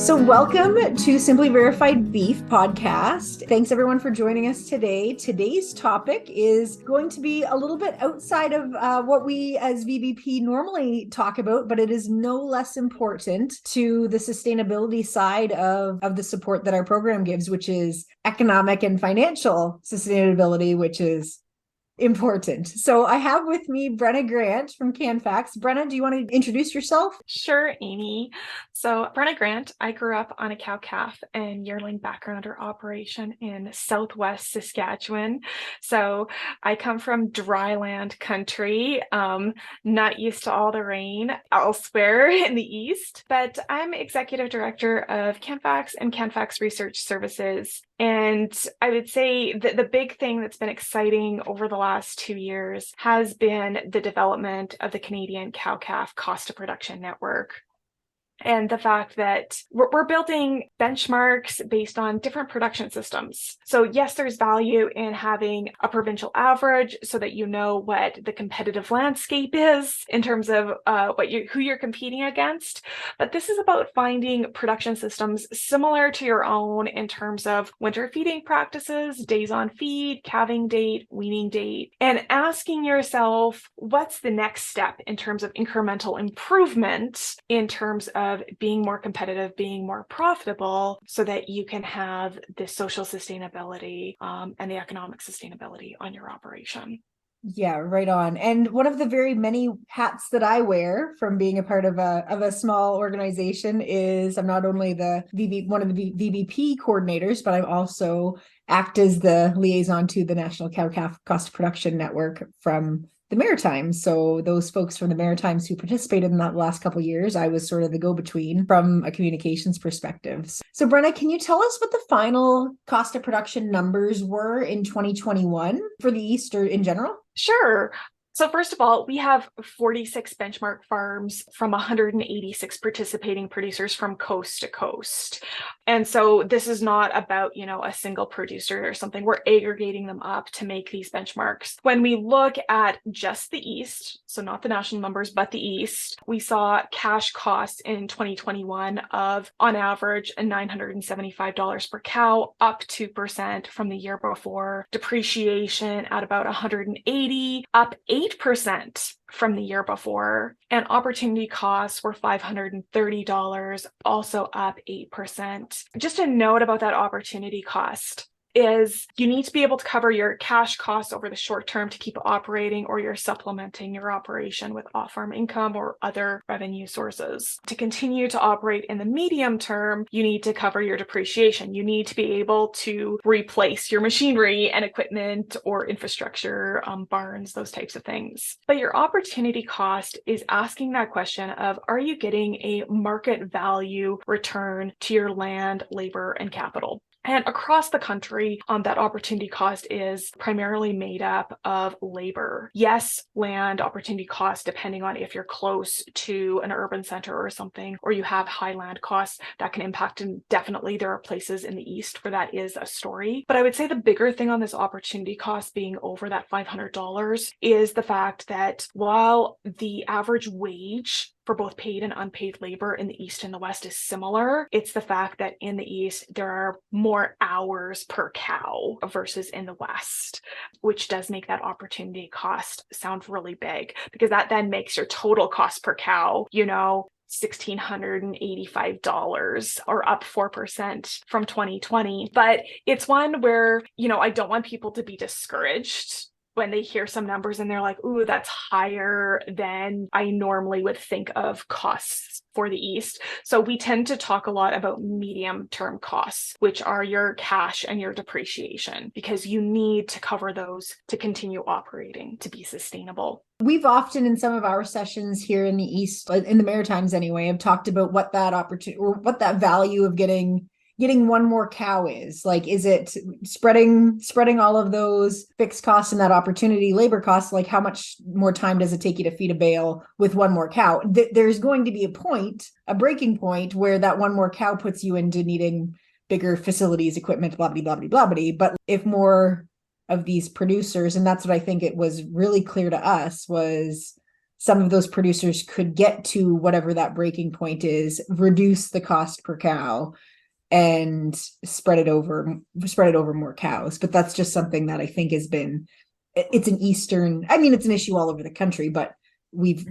So welcome to Simply Verified Beef podcast. Thanks everyone for joining us today. Today's topic is going to be a little bit outside of what we as VBP normally talk about, but it is no less important to the sustainability side of the support that our program gives, which is economic and financial sustainability, which is important. So I have with me Brenna Grant from CanFax. Brenna, do you want to introduce yourself? Sure, Amy. So Brenna Grant, I grew up on a cow-calf and yearling backgrounder operation in Southwest Saskatchewan. So I come from dryland country, not used to all the rain elsewhere in the east, but I'm executive director of CanFax and CanFax Research Services. And I would say that the big thing that's been exciting over the last 2 years has been the development of the Canadian cow-calf cost of production network. And the fact that we're building benchmarks based on different production systems. So yes, there's value in having a provincial average so that you know what the competitive landscape is in terms of who you're competing against. But this is about finding production systems similar to your own in terms of winter feeding practices, days on feed, calving date, weaning date, and asking yourself, what's the next step in terms of incremental improvement in terms of being more competitive, being more profitable, so that you can have the social sustainability and the economic sustainability on your operation. Yeah, right on. And one of the very many hats that I wear from being a part of a small organization is I'm not only one of the VBP coordinators, but I'm also act as the liaison to the National Cow-Calf Cost of Production Network from the Maritimes. So those folks from the Maritimes who participated in that last couple of years, I was sort of the go-between from a communications perspective. So Brenna, can you tell us what the final cost of production numbers were in 2021 for the East or in general? Sure. So first of all, we have 46 benchmark farms from 186 participating producers from coast to coast. And so this is not about, a single producer or something. We're aggregating them up to make these benchmarks. When we look at just the East, so not the national numbers, but the East, we saw cash costs in 2021 of, on average, $975 per cow, up 2% from the year before. Depreciation at about 180, up 8% from the year before, and opportunity costs were $530, also up 8%. Just a note about that opportunity cost is you need to be able to cover your cash costs over the short term to keep operating, or you're supplementing your operation with off-farm income or other revenue sources. To continue to operate in the medium term, you need to cover your depreciation. You need to be able to replace your machinery and equipment or infrastructure, barns, those types of things. But your opportunity cost is asking that question of, are you getting a market value return to your land, labor, and capital? And across the country, that opportunity cost is primarily made up of labor. Yes, land opportunity cost, depending on if you're close to an urban center or something, or you have high land costs, that can impact. And definitely there are places in the East where that is a story. But I would say the bigger thing on this opportunity cost being over that $500 is the fact that while the average wage for both paid and unpaid labor in the East and the West is similar, it's the fact that in the East, there are more hours per cow versus in the West, which does make that opportunity cost sound really big, because that then makes your total cost per cow, $1,685, or up 4% from 2020. But it's one where, I don't want people to be discouraged when they hear some numbers and they're like, ooh, that's higher than I normally would think of costs for the East. So we tend to talk a lot about medium-term costs, which are your cash and your depreciation, because you need to cover those to continue operating to be sustainable. We've often in some of our sessions here in the East, in the Maritimes anyway, have talked about what that opportunity or what that value of getting one more cow is. Like, is it spreading all of those fixed costs and that opportunity labor costs? Like, how much more time does it take you to feed a bale with one more cow? There's going to be a breaking point where that one more cow puts you into needing bigger facilities, equipment, blah, blah, blah, blah, blah. But if more of these producers, and that's what I think it was really clear to us, was some of those producers could get to whatever that breaking point is, reduce the cost per cow, and spread it over more cows. But that's just something that I think has been, it's an Eastern, I mean, it's an issue all over the country, but we've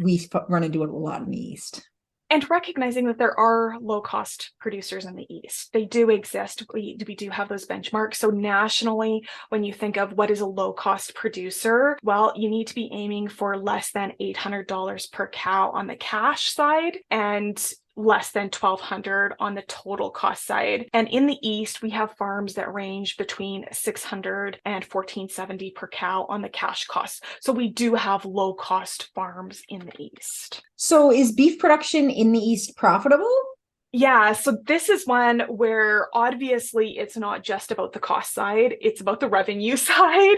run into it a lot in the East. And recognizing that there are low-cost producers in the East. They do exist. We do have those benchmarks. So nationally, when you think of what is a low-cost producer, well, you need to be aiming for less than $800 per cow on the cash side and less than $1,200 on the total cost side. And in the East, we have farms that range between $600 and $1,470 per cow on the cash cost. So we do have low cost farms in the East. So is beef production in the East profitable? Yeah, so this is one where obviously it's not just about the cost side, it's about the revenue side.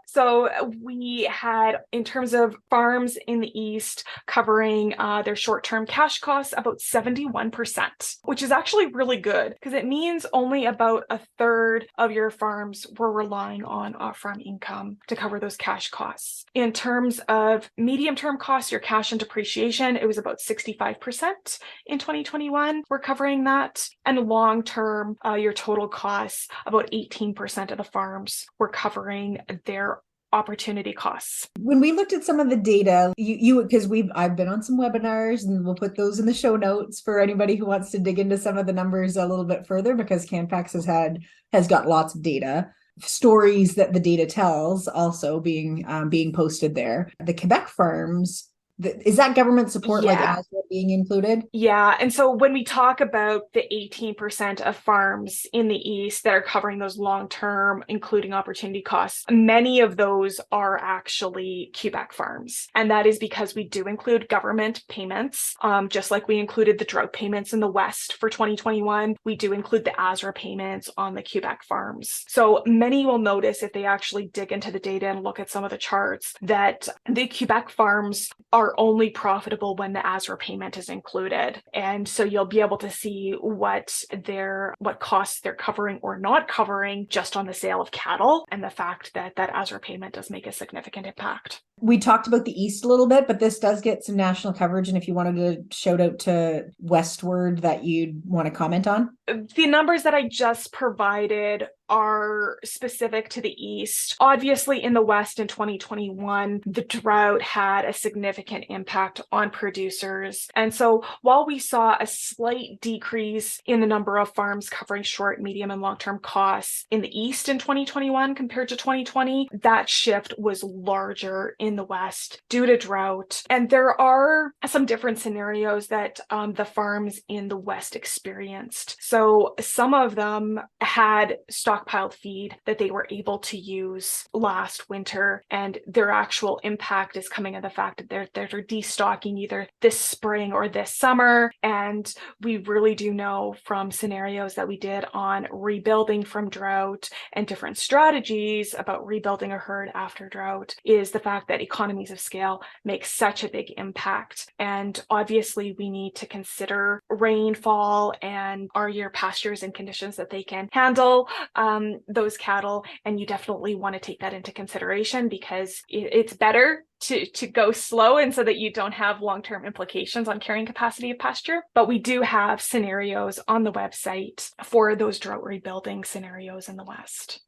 So we had, in terms of farms in the East, covering their short-term cash costs about 71%, which is actually really good because it means only about a third of your farms were relying on off-farm income to cover those cash costs. In terms of medium-term costs, your cash and depreciation, it was about 65% in 2021. We're covering that. And long term, your total costs, about 18% of the farms were covering their opportunity costs. When we looked at some of the data, because I've been on some webinars, and we'll put those in the show notes for anybody who wants to dig into some of the numbers a little bit further, because Canfax has got lots of data. Stories that the data tells also being posted there. The Quebec farms, is that government support, like ASRA being included? Yeah. And so when we talk about the 18% of farms in the East that are covering those long-term, including opportunity costs, many of those are actually Quebec farms. And that is because we do include government payments, just like we included the drought payments in the West for 2021. We do include the ASRA payments on the Quebec farms. So many will notice, if they actually dig into the data and look at some of the charts, that the Quebec farms are only profitable when the ASRA payment is included. And so you'll be able to see what costs they're covering or not covering just on the sale of cattle, and the fact that that ASRA payment does make a significant impact. We talked about the East a little bit, but this does get some national coverage. And if you wanted to shout out to Westward that you'd want to comment on. The numbers that I just provided are specific to the East. Obviously, in the West in 2021, the drought had a significant impact on producers. And so while we saw a slight decrease in the number of farms covering short, medium, and long-term costs in the East in 2021 compared to 2020, that shift was larger in the West due to drought. And there are some different scenarios that the farms in the West experienced. So some of them had stockpiled feed that they were able to use last winter, and their actual impact is coming of the fact that they're destocking either this spring or this summer. And we really do know from scenarios that we did on rebuilding from drought and different strategies about rebuilding a herd after drought, is the fact that economies of scale make such a big impact. And obviously we need to consider rainfall and are your pastures in conditions that they can handle those cattle. And you definitely want to take that into consideration, because it's better to go slow, and so that you don't have long-term implications on carrying capacity of pasture. But we do have scenarios on the website for those drought rebuilding scenarios in the West.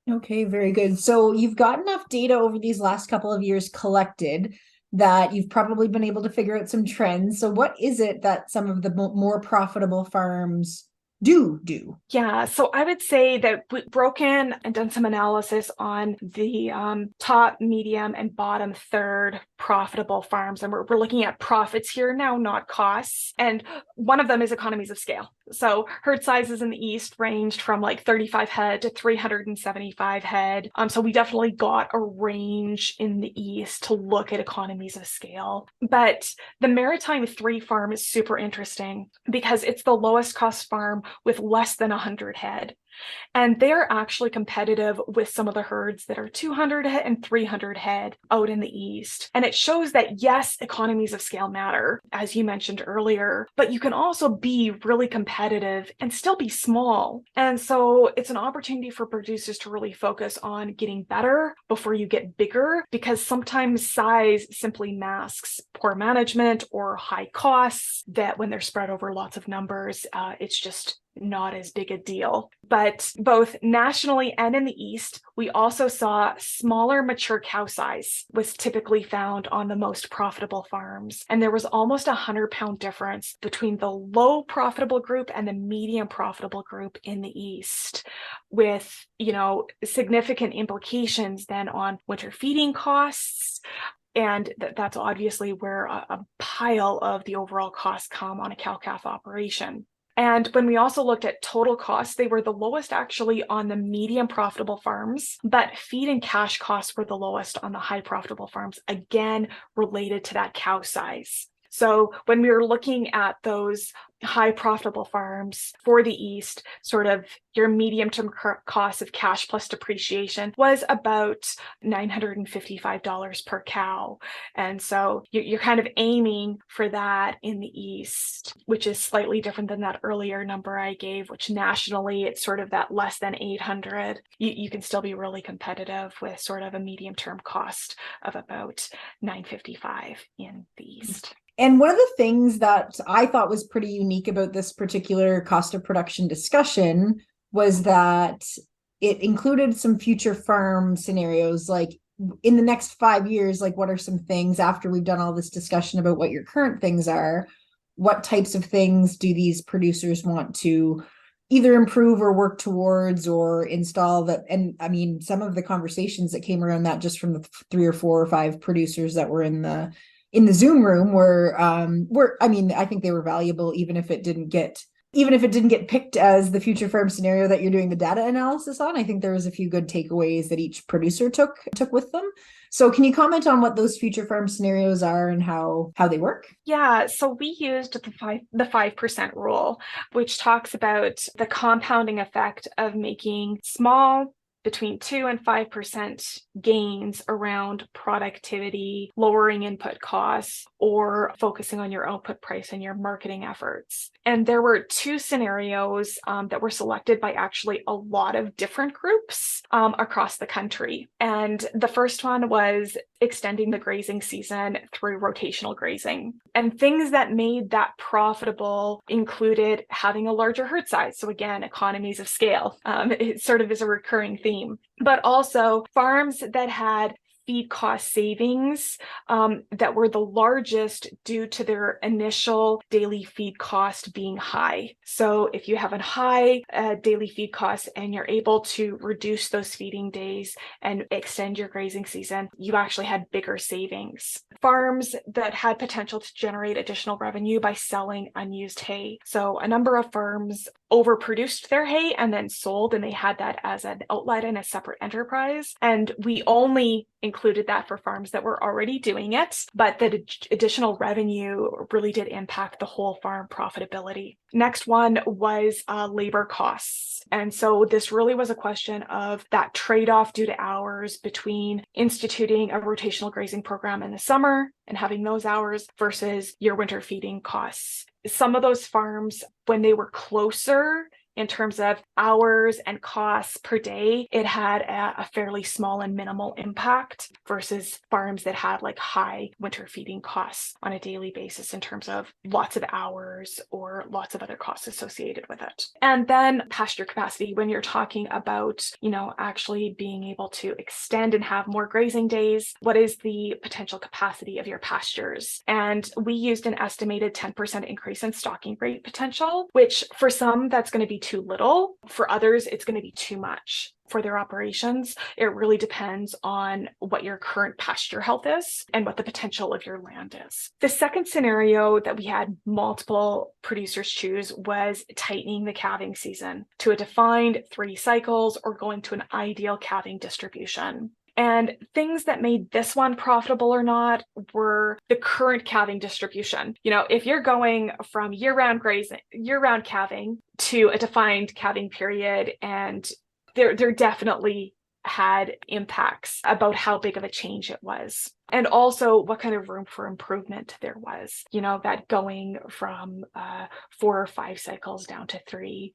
Okay, very good. So you've got enough data over these last couple of years collected that you've probably been able to figure out some trends. So what is it that some of the more profitable farms do? Yeah, so I would say that we've broken and done some analysis on the top, medium, and bottom third profitable farms. And we're looking at profits here now, not costs. And one of them is economies of scale. So herd sizes in the East ranged from like 35 head to 375 head. So we definitely got a range in the East to look at economies of scale. But the Maritime 3 farm is super interesting because it's the lowest cost farm with less than 100 head. And they're actually competitive with some of the herds that are 200 head and 300 head out in the east. And it shows that, yes, economies of scale matter, as you mentioned earlier, but you can also be really competitive and still be small. And so it's an opportunity for producers to really focus on getting better before you get bigger, because sometimes size simply masks poor management or high costs that when they're spread over lots of numbers, it's just not as big a deal. But both nationally and in the East, we also saw smaller mature cow size was typically found on the most profitable farms. And there was almost 100-pound difference between the low profitable group and the medium profitable group in the East, with, significant implications then on winter feeding costs. And that's obviously where a pile of the overall costs come on a cow-calf operation. And when we also looked at total costs, they were the lowest actually on the medium profitable farms, but feed and cash costs were the lowest on the high profitable farms, again, related to that cow size. So when we were looking at those high profitable farms for the East, sort of your medium term cost of cash plus depreciation was about $955 per cow. And so you're kind of aiming for that in the East, which is slightly different than that earlier number I gave, which nationally it's sort of that less than 800. You can still be really competitive with sort of a medium term cost of about $955 in the East. And one of the things that I thought was pretty unique about this particular cost of production discussion was that it included some future farm scenarios, like in the next 5 years, like what are some things after we've done all this discussion about what your current things are, what types of things do these producers want to either improve or work towards or install that? And I mean, some of the conversations that came around that just from the 3 or 4 or 5 producers that were in the Zoom room were I mean, I think they were valuable, even if it didn't get picked as the future farm scenario that you're doing the data analysis on. I think there was a few good takeaways that each producer took with them. So can you comment on what those future farm scenarios are and how they work? Yeah, so we used the 5% rule, which talks about the compounding effect of making small between 2 and 5% gains around productivity, lowering input costs, or focusing on your output price and your marketing efforts. And there were 2 scenarios that were selected by actually a lot of different groups across the country. And the first one was extending the grazing season through rotational grazing. And things that made that profitable included having a larger herd size. So again, economies of scale. It sort of is a recurring theme, but also farms that had feed cost savings that were the largest due to their initial daily feed cost being high. So if you have a high daily feed cost and you're able to reduce those feeding days and extend your grazing season, you actually had bigger savings. Farms that had potential to generate additional revenue by selling unused hay. So a number of farms overproduced their hay and then sold, and they had that as an outlet in a separate enterprise. And we only included that for farms that were already doing it, but the additional revenue really did impact the whole farm profitability. Next one was labor costs. And so this really was a question of that trade-off due to hours between instituting a rotational grazing program in the summer and having those hours versus your winter feeding costs. Some of those farms, when they were closer in terms of hours and costs per day, it had a fairly small and minimal impact versus farms that had like high winter feeding costs on a daily basis in terms of lots of hours or lots of other costs associated with it. And then pasture capacity, when you're talking about, actually being able to extend and have more grazing days, what is the potential capacity of your pastures? And we used an estimated 10% increase in stocking rate potential, which for some, that's going to be too little. For others, it's going to be too much. For their operations, it really depends on what your current pasture health is and what the potential of your land is. The second scenario that we had multiple producers choose was tightening the calving season to a defined 3 cycles or going to an ideal calving distribution. And things that made this one profitable or not were the current calving distribution. If you're going from year-round grazing, year-round calving to a defined calving period, and there definitely had impacts about how big of a change it was. And also what kind of room for improvement there was, that going from 4 or 5 cycles down to 3,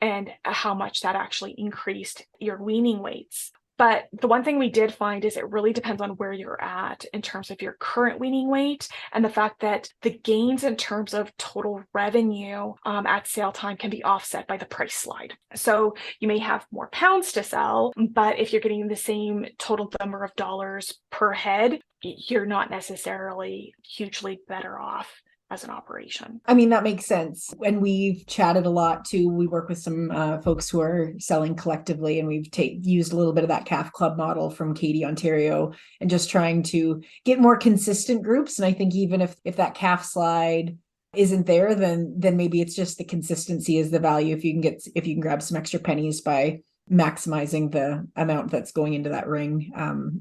and how much that actually increased your weaning weights. But the one thing we did find is it really depends on where you're at in terms of your current weaning weight, and the fact that the gains in terms of total revenue at sale time can be offset by the price slide. So you may have more pounds to sell, but if you're getting the same total number of dollars per head, you're not necessarily hugely better off as an operation. I mean, that makes sense. And we've chatted a lot too. We work with some folks who are selling collectively, and we've used a little bit of that calf club model from Katy, Ontario, and just trying to get more consistent groups. And I think even if that calf slide isn't there, then maybe it's just the consistency is the value. If you can grab some extra pennies by maximizing the amount that's going into that ring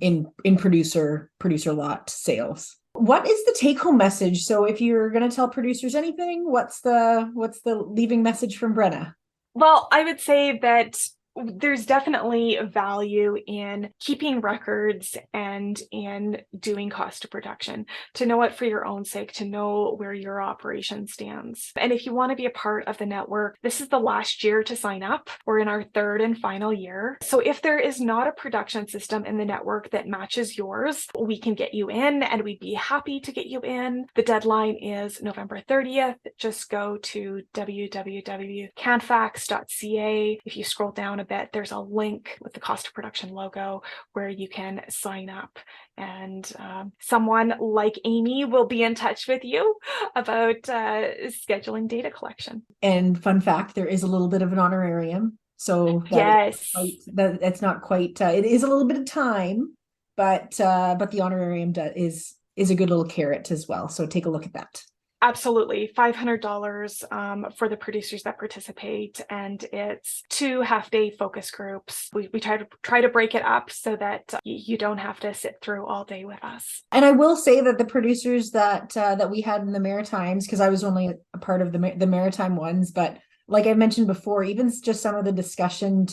in producer lot sales. What is the take-home message? So if you're going to tell producers anything, what's the leaving message from Brenna? Well, I would say that there's definitely value in keeping records and in doing cost of production, to know it for your own sake, to know where your operation stands. And if you want to be a part of the network, this is the last year to sign up. We're in our 3rd and final year. So if there is not a production system in the network that matches yours, we can get you in, and we'd be happy to get you in. The deadline is November 30th. Just go to www.canfax.ca. If you scroll down a bit, there's a link with the cost of production logo where you can sign up, and someone like Amy will be in touch with you about scheduling data collection. And fun fact, there is a little bit of an honorarium. So yes, that's not quite, it is a little bit of time, but the honorarium is a good little carrot as well. So take a look at that. Absolutely. $500 for the producers that participate, and it's 2 half-day focus groups. We try to break it up so that you don't have to sit through all day with us. And I will say that the producers that we had in the Maritimes, because I was only a part of the Maritime ones, but like I mentioned before, even just some of the discussion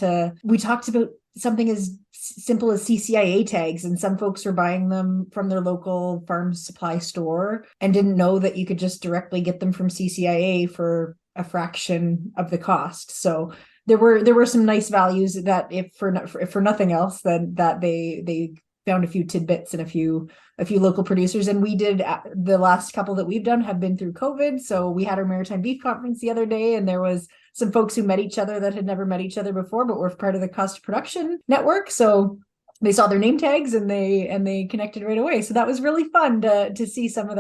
we talked about something as simple as CCIA tags, and some folks were buying them from their local farm supply store and didn't know that you could just directly get them from CCIA for a fraction of the cost. So there were some nice values that if for nothing else, that they found a few tidbits and a few local producers. And we did, the last couple that we've done have been through COVID. So we had our Maritime Beef Conference the other day, and there was some folks who met each other that had never met each other before, but were part of the cost of production network. So they saw their name tags and they connected right away. So that was really fun to see some of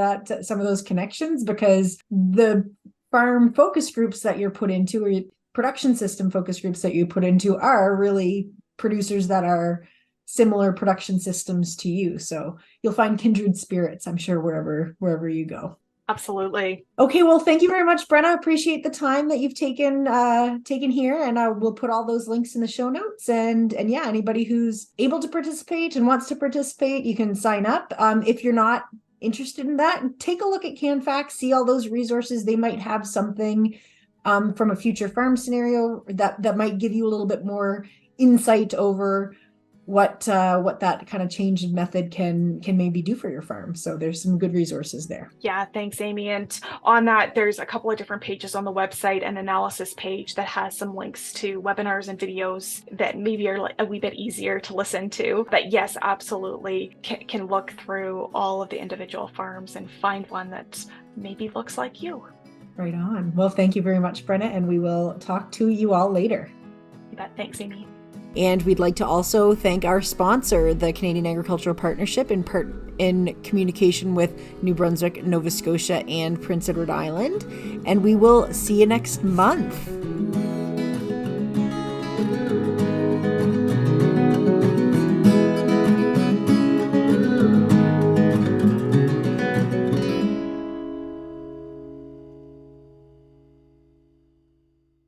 those connections, because the farm focus groups that you're put into, or production system focus groups that you put into, are really producers that are similar production systems to you. So you'll find kindred spirits, I'm sure, wherever you go. Absolutely. Okay, well, thank you very much, Brenna. Appreciate the time that you've taken here, and I will put all those links in the show notes. And yeah, anybody who's able to participate and wants to participate, you can sign up. If you're not interested in that, take a look at CanFax, see all those resources. They might have something from a future farm scenario that might give you a little bit more insight over what that kind of change in method can maybe do for your farm. So there's some good resources there. Yeah, thanks, Amy. And on that, there's a couple of different pages on the website, an analysis page that has some links to webinars and videos that maybe are a wee bit easier to listen to. But yes, absolutely can look through all of the individual farms and find one that maybe looks like you. Right on. Well, thank you very much, Brenna, and we will talk to you all later. You bet. Thanks, Amy. And we'd like to also thank our sponsor, the Canadian Agricultural Partnership, in communication with New Brunswick, Nova Scotia, and Prince Edward Island. And we will see you next month.